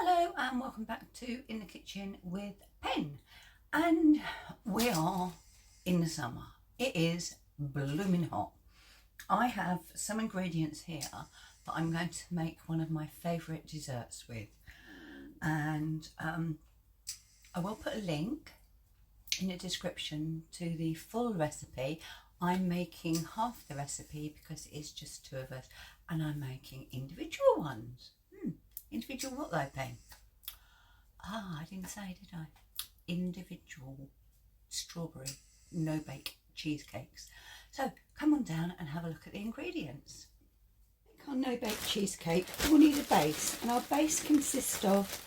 Hello and welcome back to In the Kitchen with Pen, and we are in the summer. It is blooming hot. I have some ingredients here that I'm going to make one of my favourite desserts with, and I will put a link in the description to the full recipe. I'm making half the recipe because it's just two of us, and I'm making individual ones. Individual what though, Pen? I didn't say, did I? Individual strawberry no-bake cheesecakes. So come on down and have a look at the ingredients. Our no-bake cheesecake, we'll need a base, and our base consists of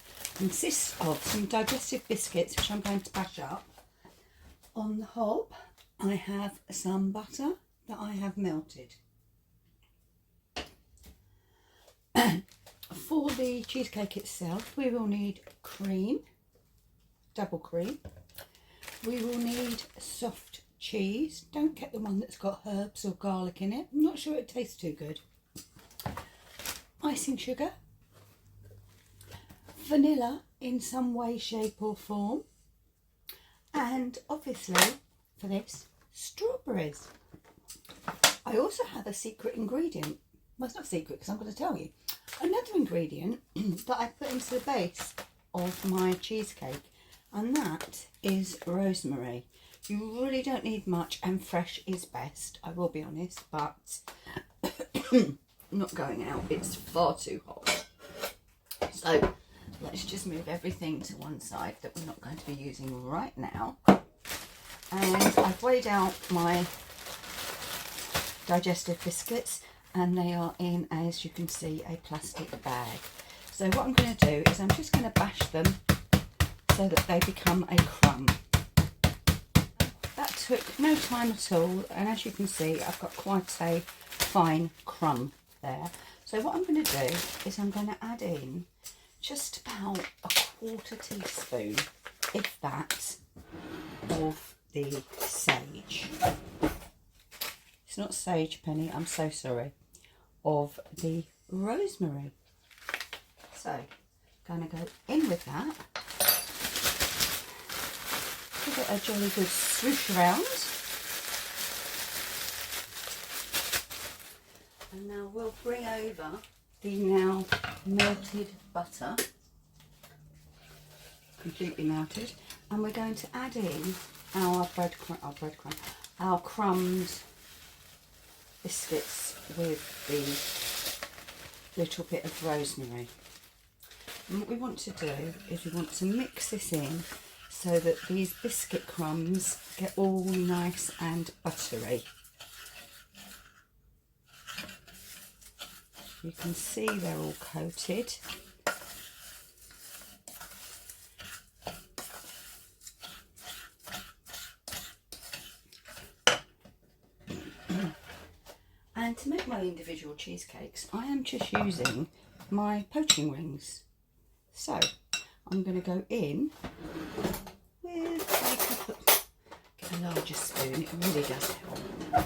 some digestive biscuits, which I'm going to bash up. On the hob, I have some butter that I have melted. For the cheesecake itself, we will need cream, double cream. We will need soft cheese. Don't get the one that's got herbs or garlic in it. I'm not sure it tastes too good. Icing sugar. Vanilla in some way, shape or form. And obviously, for this, strawberries. I also have a secret ingredient. Well, it's not secret because I'm going to tell you. Another ingredient that I put into the base of my cheesecake, and that is rosemary. You really don't need much, and fresh is best, I will be honest, but I'm not going out, it's far too hot. So let's just move everything to one side that we're not going to be using right now. And I've weighed out my digestive biscuits, and they are in, as you can see, a plastic bag. So what I'm going to do is I'm just going to bash them so that they become a crumb. That took no time at all, and as you can see, I've got quite a fine crumb there. So what I'm going to do is I'm going to add in just about a quarter teaspoon, if that, of the sage. It's not sage, Penny, I'm so sorry. Of the rosemary. So, going to go in with that. Give it a jolly good swoosh around. And now we'll bring over the now melted butter. Completely melted. And we're going to add in our our crumbed biscuits with the little bit of rosemary. And what we want to do is we want to mix this in so that these biscuit crumbs get all nice and buttery. You can see they're all coated. And to make my individual cheesecakes, I am just using my poaching rings. So I'm going to go in with a couple, get a larger spoon, it really does help,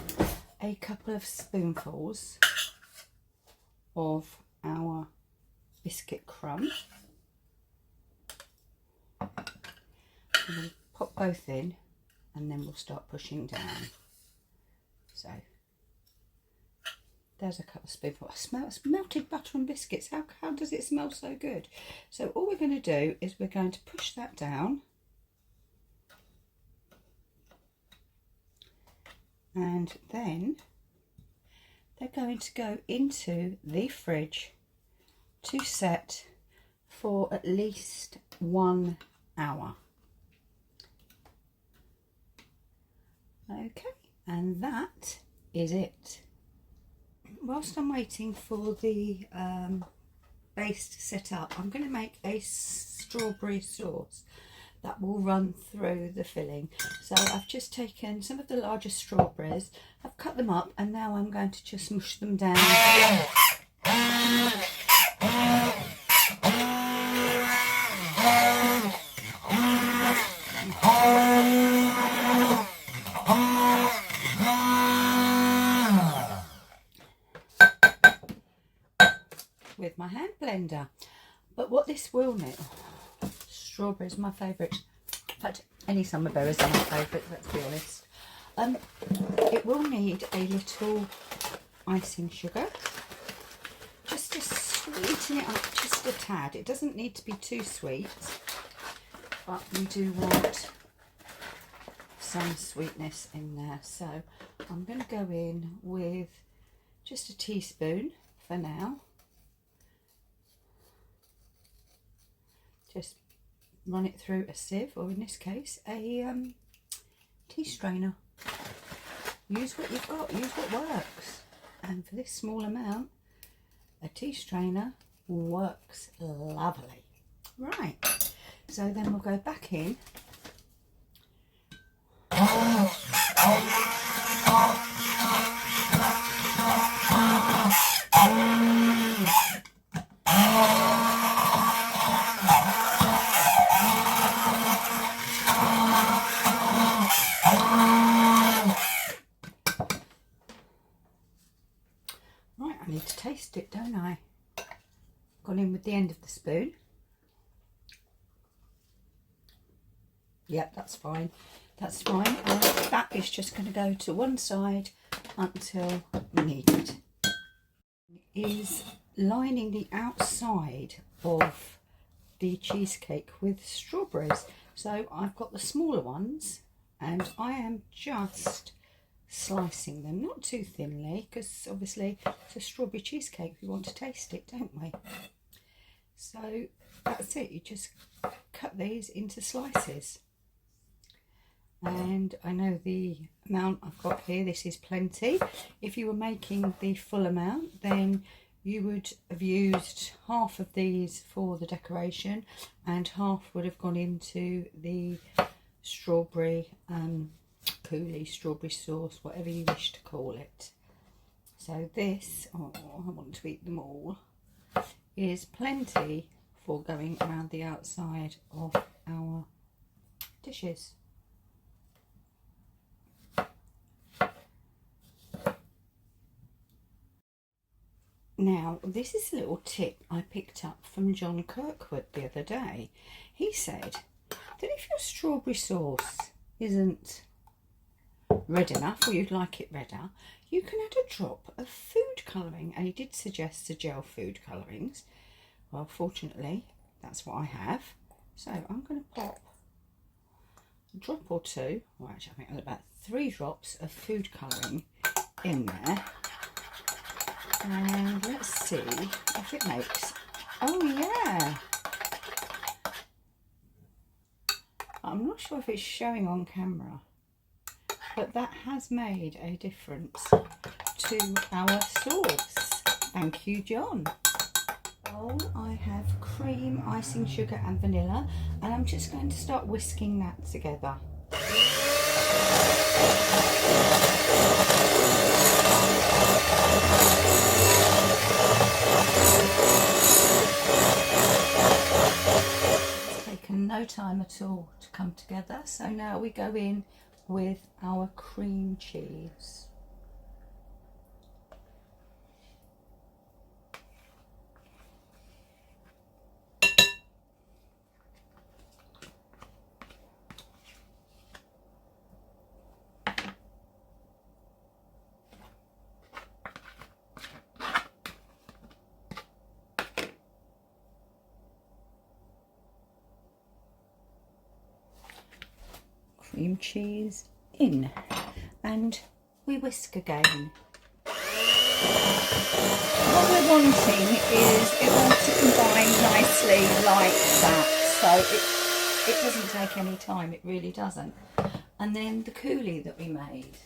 a couple of spoonfuls of our biscuit crumb. I'm going to pop both in, and then we'll start pushing down. So there's a couple of spoonfuls. I smell it's melted butter and biscuits. How does it smell so good? So all we're going to do is we're going to push that down, and then they're going to go into the fridge to set for at least 1 hour. Okay, and that is it. Whilst I'm waiting for the base to set up, I'm going to make a strawberry sauce that will run through the filling. So I've just taken some of the larger strawberries, I've cut them up, and now I'm going to just mush them down. with my hand blender. But what this will need, strawberries, my favourite. In fact, any summer berries are my favourite, let's be honest. It will need a little icing sugar, just to sweeten it up just a tad. It doesn't need to be too sweet, but we do want some sweetness in there. So I'm going to go in with just a teaspoon for now. Just run it through a sieve, or in this case a tea strainer. Use what you've got, use what works. And for this small amount, a tea strainer works lovely. Right, so then we'll go back in. Right, I need to taste it, don't I? Gone in with the end of the spoon. Yep, that's fine. That's fine. That is just going to go to one side until needed. Is lining the outside of the cheesecake with strawberries. So I've got the smaller ones and I am just slicing them, not too thinly, because obviously it's a strawberry cheesecake, we want to taste it, don't we? So that's it, you just cut these into slices. And I know the amount I've got here, this is plenty. If you were making the full amount, then you would have used half of these for the decoration and half would have gone into the strawberry coulis, strawberry sauce, whatever you wish to call it. So this, oh, I want to eat them all, is plenty for going around the outside of our dishes. Now, this is a little tip I picked up from John Kirkwood the other day. He said that if your strawberry sauce isn't red enough, or you'd like it redder, you can add a drop of food colouring. And he did suggest the gel food colourings. Well, fortunately, that's what I have. So I'm going to pop a drop or two, well actually I think about 3 drops of food colouring in there. And let's see if it makes, oh yeah, I'm not sure if it's showing on camera, but that has made a difference to our sauce. Thank you, John. Oh, I have cream, icing sugar and vanilla, and I'm just going to start whisking that together. It's taken no time at all to come together, so now we go in with our cream cheese. Cream cheese in, and we whisk again. What we're wanting is it all to combine nicely like that, so it doesn't take any time, it really doesn't. And then the coulis that we made.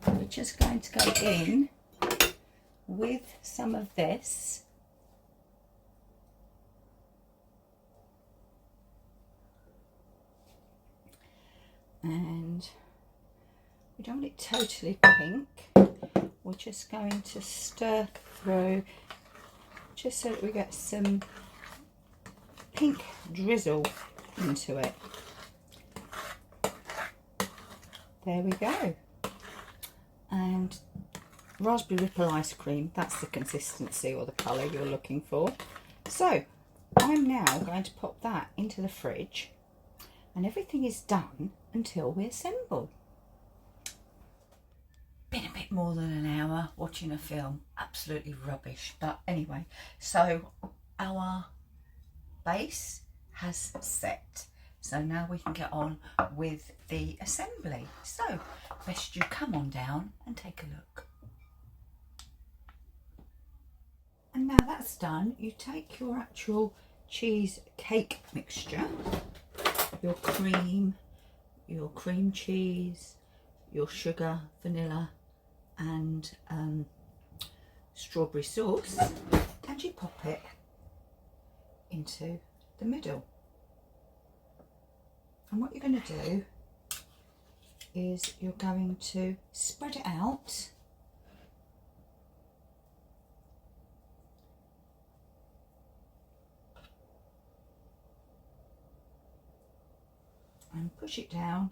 We're just going to go in with some of this. And we don't want it totally pink. We're just going to stir through just so that we get some pink drizzle into it. There we go. And raspberry ripple ice cream. That's the consistency or the colour you're looking for. So I'm now going to pop that into the fridge, and everything is done until we assemble. Been a bit more than an hour watching a film, absolutely rubbish, but anyway, so our base has set, so now we can get on with the assembly. So best you come on down and take a look. And now that's done, you take your actual cheesecake mixture, your cream cheese, your sugar, vanilla and strawberry sauce, and you pop it into the middle. And what you're going to do is you're going to spread it out and push it down.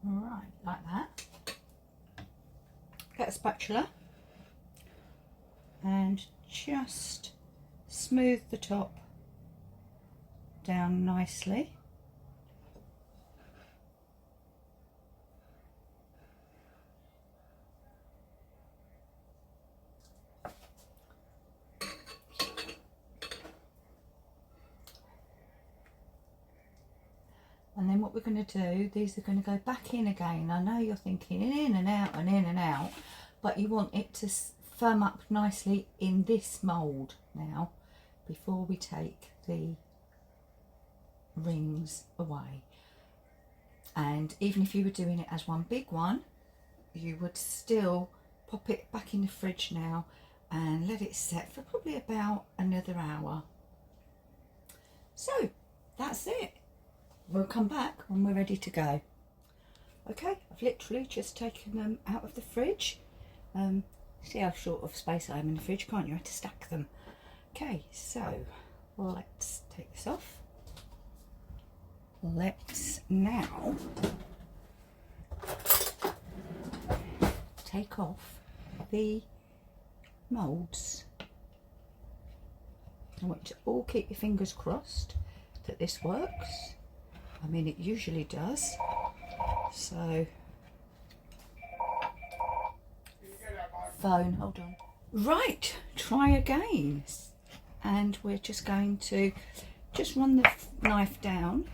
Right, like that. Get a spatula and just smooth the top down nicely. And then what we're going to do, these are going to go back in again. I know you're thinking in and out and in and out, but you want it to firm up nicely in this mould now before we take the rings away. And even if you were doing it as one big one, you would still pop it back in the fridge now and let it set for probably about another hour. So that's it. We'll come back when we're ready to go. Okay, I've literally just taken them out of the fridge. See how short of space I am in the fridge, can't you? I had to stack them. Okay, so let's take this off. Let's now take off the moulds. I want you to all keep your fingers crossed that this works. I mean, it usually does. So, phone, hold on. Right, try again. And we're just going to just run the knife down,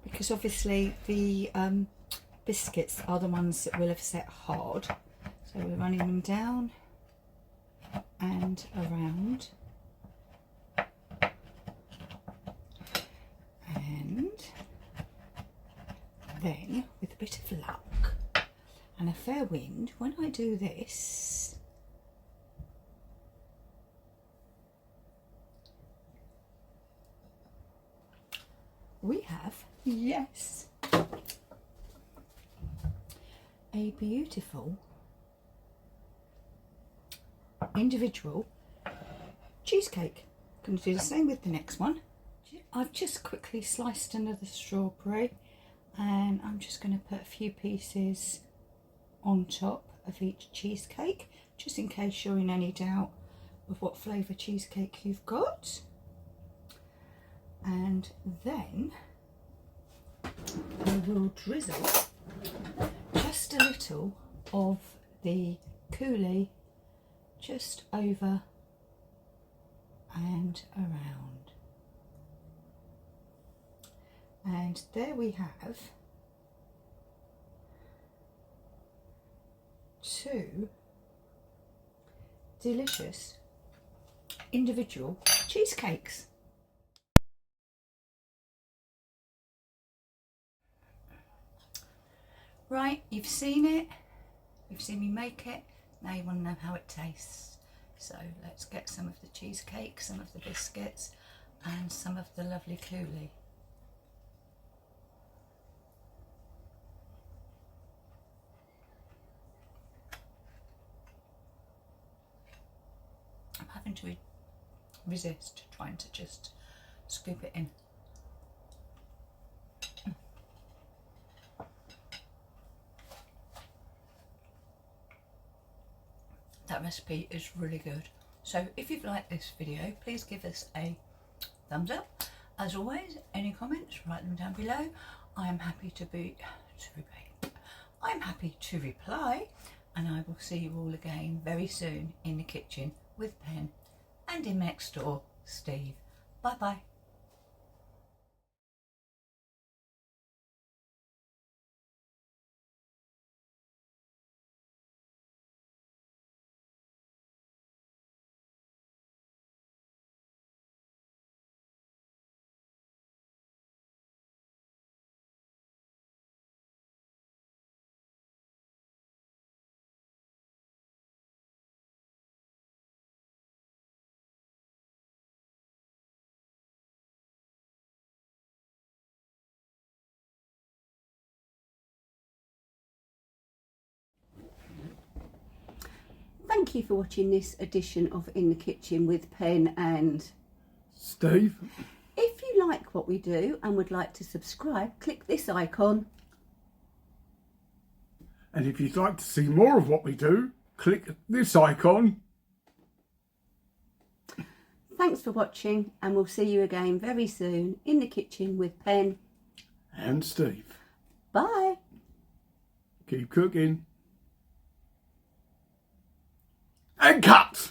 because obviously the biscuits are the ones that will have set hard. So we're running them down and around. And then, with a bit of luck and a fair wind, when I do this, we have, yes, a beautiful individual cheesecake. Going to do the same with the next one. I've just quickly sliced another strawberry, and I'm just going to put a few pieces on top of each cheesecake, just in case you're in any doubt of what flavour cheesecake you've got. And then I will drizzle just a little of the coulis just over and around. And there we have two delicious individual cheesecakes. Right, you've seen it, you've seen me make it, now you want to know how it tastes. So let's get some of the cheesecake, some of the biscuits, and some of the lovely coulis. I'm having to resist trying to just scoop it in. That recipe is really good. So if you've liked this video, please give us a thumbs up. As always, any comments, write them down below. I am happy to reply, and I will see you all again very soon in the kitchen with Pen and in next door, Steve. Bye bye. Thank you for watching this edition of In the Kitchen with Pen and Steve. If you like what we do and would like to subscribe, click this icon. And if you'd like to see more of what we do, click this icon. Thanks for watching, and we'll see you again very soon in the kitchen with Pen and Steve. Bye. Keep cooking. And cut!